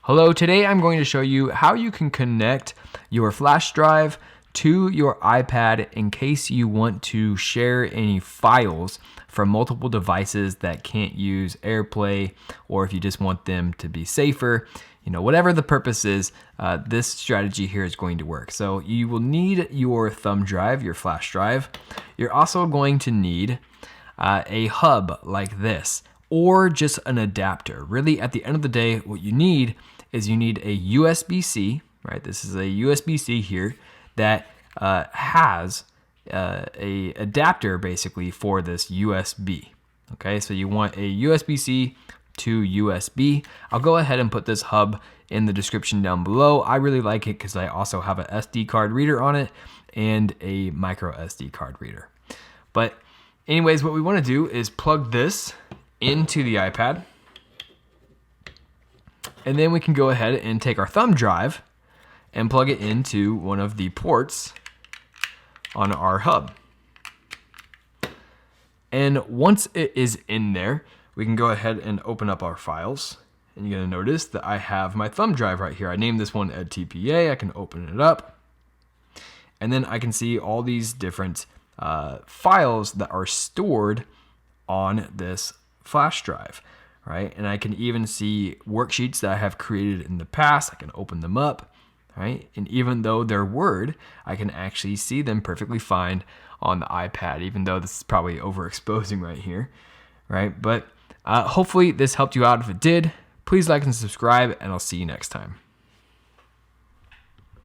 Hello, today I'm going to show you how you can connect your flash drive to your iPad in case you want to share any files from multiple devices that can't use AirPlay, or if you just want them to be safer. Whatever the purpose is, this strategy here is going to work. So you will need your thumb drive, your flash drive. You're also going to need a hub like this, or just an adapter. Really, at the end of the day, what you need is you need a USB-C, right? This is a USB-C here that has a adapter basically for this USB. Okay, so you want a USB-C to USB. I'll go ahead and put this hub in the description down below. I really like it because I also have a SD card reader on it and a micro SD card reader. But anyways, what we want to do is plug this into the iPad. And then we can go ahead and take our thumb drive and plug it into one of the ports on our hub. And once it is in there, we can go ahead and open up our files. And you're gonna notice that I have my thumb drive right here. I named this one EdTPA. I can open it up. And then I can see all these different files that are stored on this flash drive, right? And I can even see worksheets that I have created in the past. I can open them up, right? And even though they're Word, I can actually see them perfectly fine on the iPad, even though this is probably overexposing right here, right? But hopefully this helped you out. If it did, please like and subscribe, and I'll see you next time.